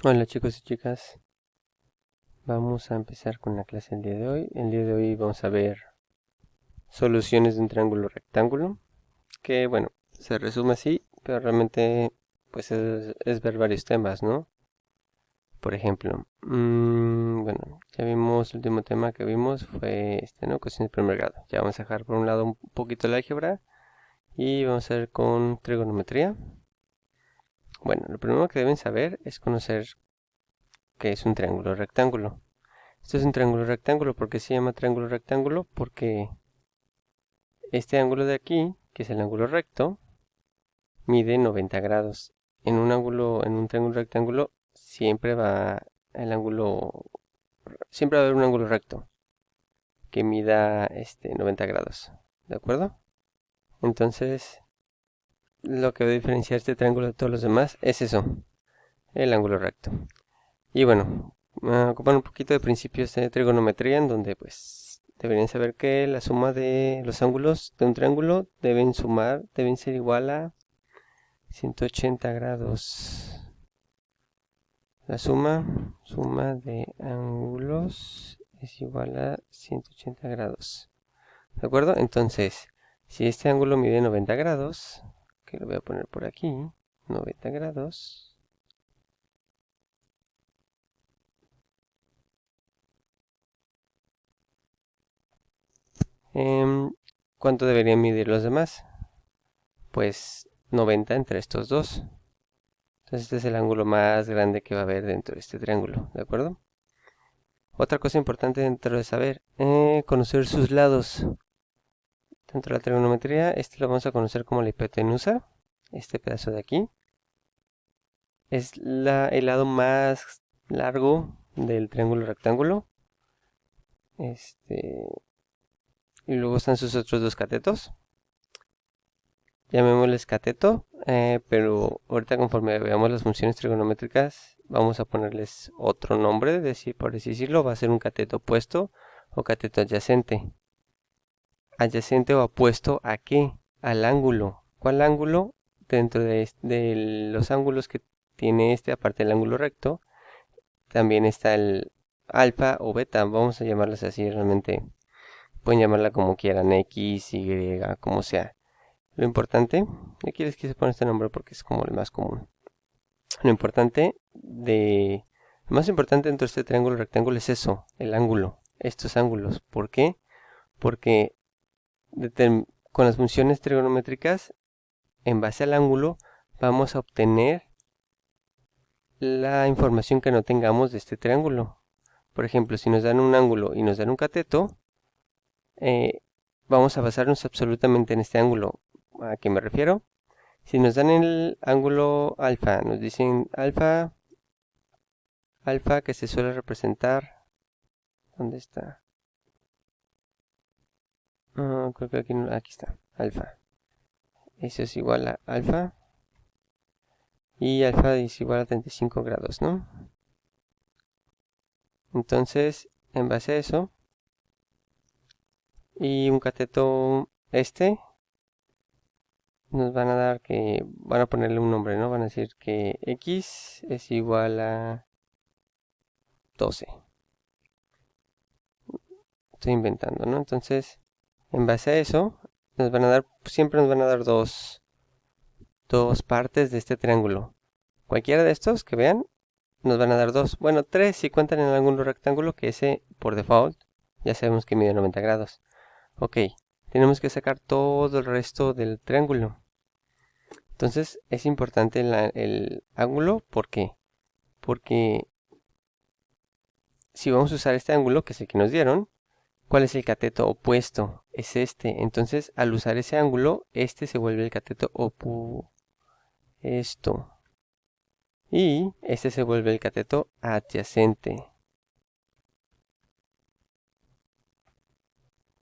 Hola chicos y chicas, vamos a empezar con la clase del día de hoy. El día de hoy vamos a ver soluciones de un triángulo rectángulo, que bueno, se resume así, pero realmente pues es ver varios temas, ¿no? Por ejemplo, bueno, ya vimos, el último tema que vimos fue este, ¿no? Cuestiones de primer grado. Ya vamos a dejar por un lado un poquito la álgebra y vamos a ver con trigonometría. Bueno, lo primero que deben saber es conocer qué es un triángulo rectángulo. Esto es un triángulo rectángulo. ¿Por qué se llama triángulo rectángulo? Porque este ángulo de aquí, que es el ángulo recto, mide 90 grados. En un triángulo rectángulo, siempre va a haber un ángulo recto que mida 90 grados. ¿De acuerdo? Entonces, lo que va a diferenciar este triángulo de todos los demás es eso, el ángulo recto. Y bueno, ocupan un poquito de principios de trigonometría en donde pues deberían saber que la suma de los ángulos de un triángulo deben ser igual a 180 grados. La suma de ángulos es igual a 180 grados. ¿De acuerdo? Entonces, si este ángulo mide 90 grados, que lo voy a poner por aquí, 90 grados. ¿Cuánto deberían medir los demás? Pues 90 entre estos dos. Entonces este es el ángulo más grande que va a haber dentro de este triángulo, ¿de acuerdo? Otra cosa importante dentro de saber, conocer sus lados. Dentro de la trigonometría, este lo vamos a conocer como la hipotenusa. Este pedazo de aquí es el lado más largo del triángulo rectángulo. Y luego están sus otros dos catetos. Llamémosles cateto, pero ahorita conforme veamos las funciones trigonométricas vamos a ponerles otro nombre, por así decirlo, va a ser un cateto opuesto o cateto adyacente. ¿Adyacente o opuesto a qué? Al ángulo. ¿Cuál ángulo? Dentro de los ángulos que tiene aparte del ángulo recto, también está el alfa o beta, vamos a llamarlas así realmente. Pueden llamarla como quieran, X, Y, como sea. Lo importante, aquí les quise poner este nombre porque es como el más común. Lo importante lo más importante dentro de este triángulo rectángulo es eso, el ángulo, estos ángulos. ¿Por qué? Porque con las funciones trigonométricas, en base al ángulo, vamos a obtener la información que no tengamos de este triángulo. Por ejemplo, si nos dan un ángulo y nos dan un cateto, vamos a basarnos absolutamente en este ángulo. ¿A qué me refiero? Si nos dan el ángulo alfa, nos dicen alfa que se suele representar. ¿Dónde está? Creo que aquí está, alfa. Eso es igual a alfa. Y alfa es igual a 35 grados, ¿no? Entonces, en base a eso, y un cateto nos van a dar van a ponerle un nombre, ¿no? Van a decir que x es igual a 12. Estoy inventando, ¿no? Entonces, en base a eso, siempre nos van a dar dos partes de este triángulo. Cualquiera de estos que vean, nos van a dar dos. Bueno, tres si cuentan en el ángulo rectángulo, que ese por default ya sabemos que mide 90 grados. Ok, tenemos que sacar todo el resto del triángulo. Entonces es importante el ángulo, ¿por qué? Porque si vamos a usar este ángulo, que es el que nos dieron, ¿cuál es el cateto opuesto? Es este. Entonces, al usar ese ángulo, este se vuelve el cateto opuesto. Y este se vuelve el cateto adyacente.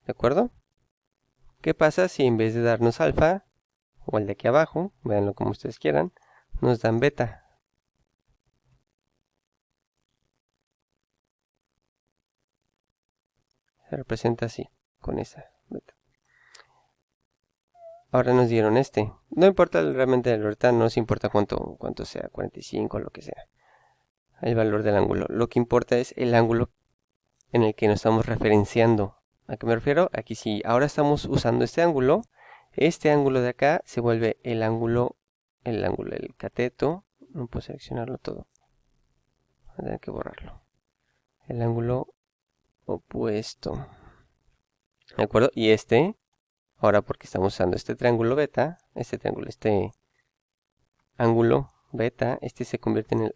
¿De acuerdo? ¿Qué pasa si en vez de darnos alfa, o el de aquí abajo, véanlo como ustedes quieran, nos dan beta? Se representa así, con esa beta. Ahora nos dieron este. No importa realmente ahorita, no nos importa cuánto sea, 45 o lo que sea. el valor del ángulo. Lo que importa es el ángulo en el que nos estamos referenciando. ¿A qué me refiero? Aquí si ahora estamos usando este ángulo de acá se vuelve el ángulo del cateto. No puedo seleccionarlo todo. Voy a tener que borrarlo. El ángulo opuesto. ¿De acuerdo? Y ahora porque estamos usando este triángulo beta, este ángulo beta, se convierte en el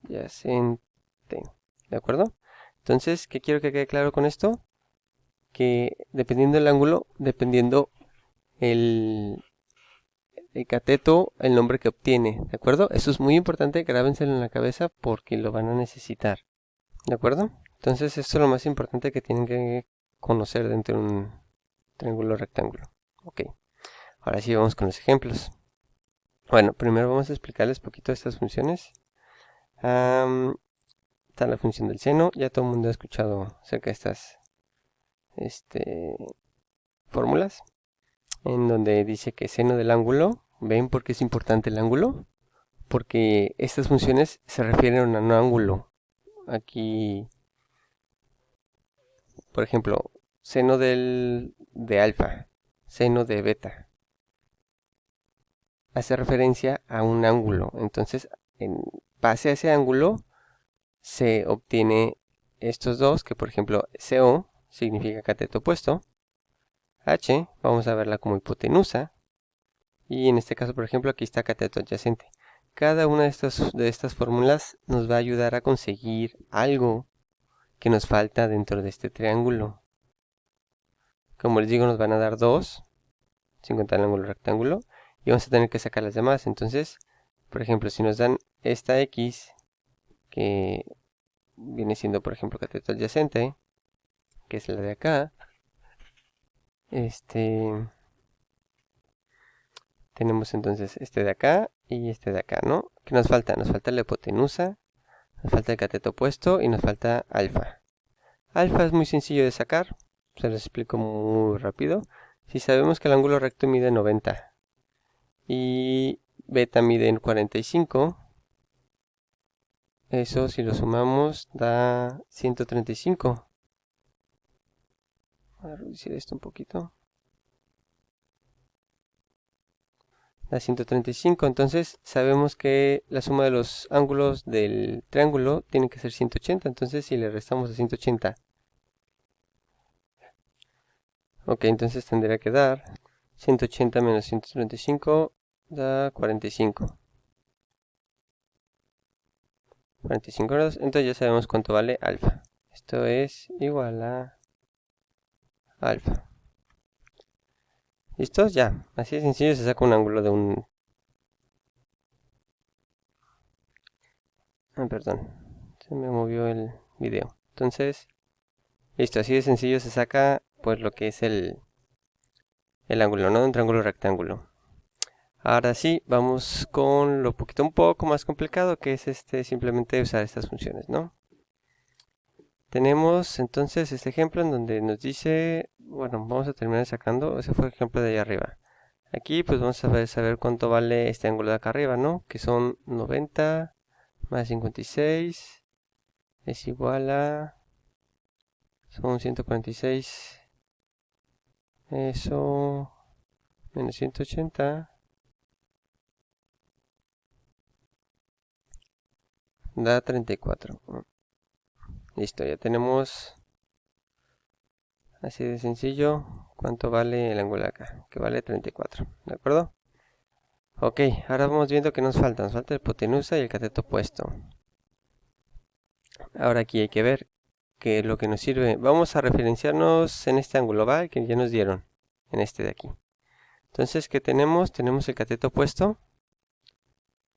adyacente. ¿De acuerdo? Entonces, ¿qué quiero que quede claro con esto? Que dependiendo del ángulo, dependiendo el cateto, el nombre que obtiene. ¿De acuerdo? Eso es muy importante, grábenselo en la cabeza porque lo van a necesitar. ¿De acuerdo? Entonces, esto es lo más importante que tienen que conocer dentro de un triángulo rectángulo. Ok, ahora sí vamos con los ejemplos. Bueno, primero vamos a explicarles un poquito estas funciones. Está la función del seno. Ya todo el mundo ha escuchado acerca de estas fórmulas. En donde dice que seno del ángulo. ¿Ven por qué es importante el ángulo? Porque estas funciones se refieren a un ángulo. Aquí, por ejemplo, seno de alfa, seno de beta. Hace referencia a un ángulo. Entonces, en base a ese ángulo, se obtiene estos dos, que por ejemplo, CO significa cateto opuesto. H, vamos a verla como hipotenusa. Y en este caso, por ejemplo, aquí está cateto adyacente. Cada una de estas fórmulas nos va a ayudar a conseguir algo que nos falta dentro de este triángulo. Como les digo, nos van a dar 2, sin contar el ángulo rectángulo, y vamos a tener que sacar las demás. Entonces, por ejemplo, si nos dan esta X, que viene siendo, por ejemplo, cateto adyacente, que es la de acá, tenemos entonces este de acá y este de acá, ¿no? ¿Qué nos falta? Nos falta la hipotenusa, nos falta el cateto opuesto y nos falta alfa. Alfa es muy sencillo de sacar, se los explico muy rápido. Si sabemos que el ángulo recto mide 90 y beta mide 45, eso si lo sumamos da 135. Voy a reducir esto un poquito. Da 135, entonces sabemos que la suma de los ángulos del triángulo tiene que ser 180, entonces si le restamos a 180, ok, entonces tendría que dar 180 menos 135 da 45. 45 grados, entonces ya sabemos cuánto vale alfa. Esto es igual a alfa. ¿Listos? Ya. Así de sencillo se saca un ángulo de un... perdón. Se me movió el video. Entonces, listo. Así de sencillo se saca pues lo que es el ángulo, ¿no? Un triángulo rectángulo. Ahora sí, vamos con lo un poco más complicado, que es simplemente usar estas funciones, ¿no? Tenemos entonces este ejemplo en donde nos dice, bueno, vamos a terminar sacando, ese fue el ejemplo de ahí arriba. Aquí pues vamos a saber cuánto vale este ángulo de acá arriba, ¿no? Que son 90 más 56 es igual a... son 146. Eso menos 180 da 34. Listo, ya tenemos así de sencillo cuánto vale el ángulo de acá, que vale 34, ¿de acuerdo? Ok, ahora vamos viendo que nos falta la hipotenusa y el cateto opuesto. Ahora aquí hay que ver que lo que nos sirve, vamos a referenciarnos en este ángulo, ¿va? Que ya nos dieron, en este de aquí. Entonces, ¿qué tenemos? Tenemos el cateto opuesto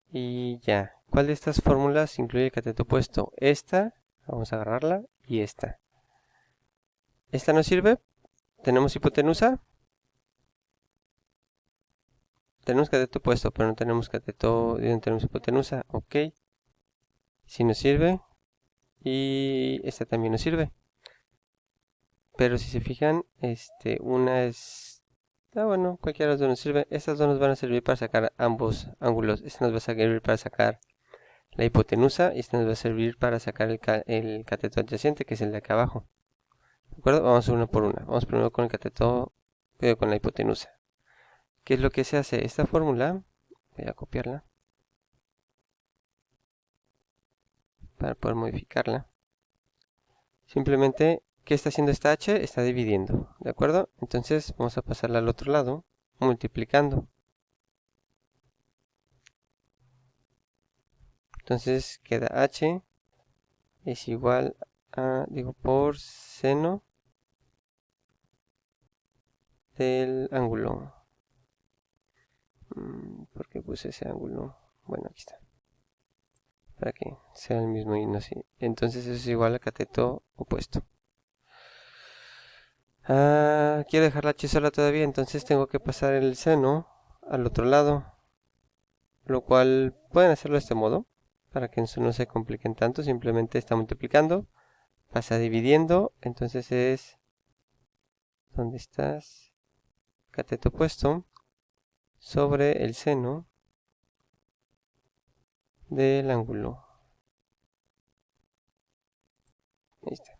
y ya. ¿Cuál de estas fórmulas incluye el cateto opuesto? Esta, vamos a agarrarla, y esta. ¿Esta nos sirve? ¿Tenemos hipotenusa? Tenemos cateto opuesto, pero no tenemos hipotenusa. Ok. Sí nos sirve. Y esta también nos sirve. Pero si se fijan, una es... bueno, cualquiera de las dos nos sirve. Estas dos nos van a servir para sacar ambos ángulos. Esta nos va a servir para sacar la hipotenusa, y esta nos va a servir para sacar el cateto adyacente, que es el de acá abajo. ¿De acuerdo? Vamos una por una. Vamos primero con el cateto, con la hipotenusa. ¿Qué es lo que se hace? Esta fórmula, voy a copiarla para poder modificarla. Simplemente, ¿qué está haciendo esta h? Está dividiendo, ¿de acuerdo? Entonces vamos a pasarla al otro lado, multiplicando. Entonces queda h es igual a, por seno del ángulo. ¿Por qué puse ese ángulo? Bueno, aquí está. Para que sea el mismo y no así. Entonces eso es igual al cateto opuesto. Quiero dejar la h sola todavía, entonces tengo que pasar el seno al otro lado. Lo cual pueden hacerlo de este modo, para que no se compliquen tanto. Simplemente está multiplicando, pasa dividiendo, entonces es... ¿Dónde estás? Cateto opuesto sobre el seno del ángulo. Ahí está.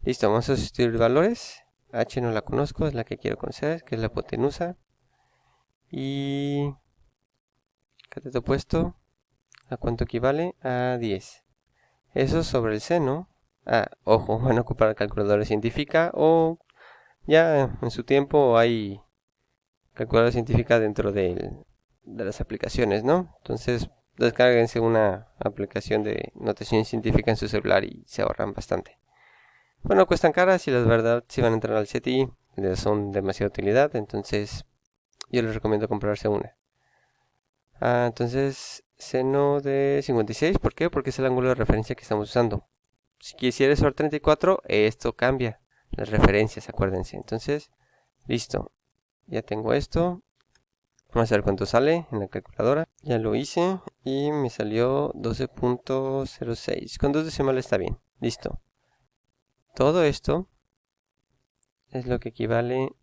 Listo, vamos a sustituir valores. H no la conozco, es la que quiero conocer, que es la hipotenusa. Y cateto opuesto, ¿a cuánto equivale? A 10. Eso sobre el seno. Ojo, van a ocupar calculadora científica, o ya en su tiempo hay calculadora científica dentro de las aplicaciones, ¿no? Entonces descárguense una aplicación de notación científica en su celular y se ahorran bastante. Bueno, cuestan caras y la verdad, si van a entrar al CETI, les son demasiada utilidad, entonces yo les recomiendo comprarse una. Entonces, seno de 56, ¿por qué? Porque es el ángulo de referencia que estamos usando. Si quisieras usar 34, esto cambia las referencias, acuérdense. Entonces, listo. Ya tengo esto. Vamos a ver cuánto sale en la calculadora. Ya lo hice y me salió 12.06. Con 2 decimales está bien. Listo. Todo esto es lo que equivale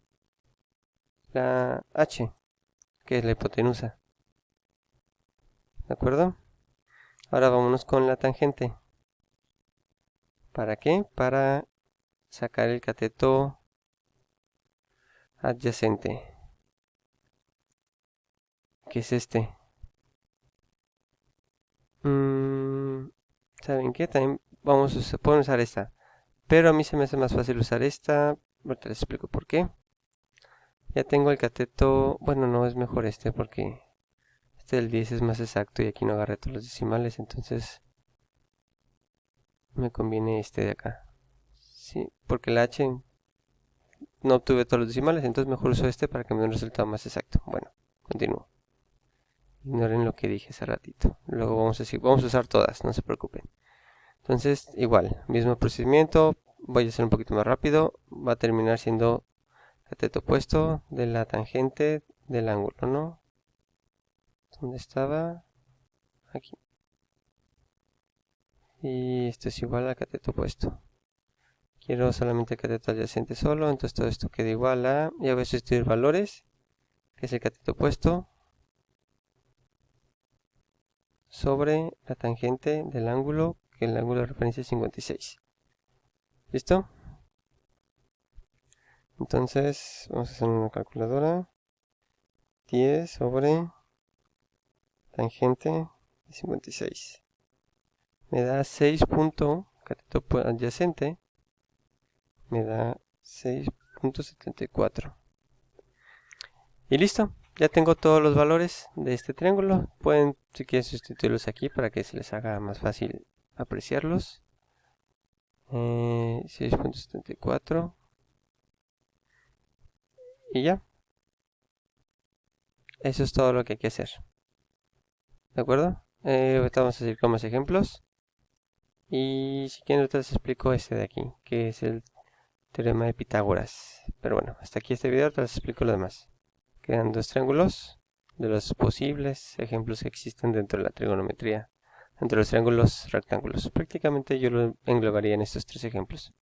la h, que es la hipotenusa. ¿De acuerdo? Ahora vámonos con la tangente. ¿Para qué? Para sacar el cateto adyacente, que es este. ¿Saben qué? También pueden usar esta, pero a mí se me hace más fácil usar esta. Ahorita les explico por qué. Ya tengo el cateto, bueno, no, es mejor este porque este del 10 es más exacto y aquí no agarré todos los decimales, entonces me conviene este de acá. Sí, porque el h no obtuve todos los decimales, entonces mejor uso este para que me dé un resultado más exacto. Bueno, continúo. Ignoren lo que dije hace ratito. Luego vamos a usar todas, no se preocupen. Entonces, igual, mismo procedimiento. Voy a hacer un poquito más rápido. Va a terminar siendo cateto opuesto de la tangente del ángulo, ¿no? ¿Dónde estaba? Aquí. Y esto es igual al cateto opuesto. Quiero solamente el cateto adyacente solo, entonces todo esto queda igual a... Ya voy a sustituir valores, que es el cateto opuesto, sobre la tangente del ángulo, que el ángulo de referencia es 56. ¿Listo? Entonces vamos a hacer una calculadora. 10 sobre tangente de 56. Me da 6 cateto adyacente. Me da 6.74. Y listo. Ya tengo todos los valores de este triángulo. Pueden, si quieren, sustituirlos aquí para que se les haga más fácil apreciarlos. 6.74. Y ya. Eso es todo lo que hay que hacer. ¿De acuerdo? Ahorita vamos a seguir con más ejemplos. Y si quieren, ahorita les explico este de aquí, que es el teorema de Pitágoras. Pero bueno, hasta aquí este video, ahorita les explico lo demás. Quedan dos triángulos de los posibles ejemplos que existen dentro de la trigonometría, entre los triángulos rectángulos. Prácticamente yo lo englobaría en estos tres ejemplos.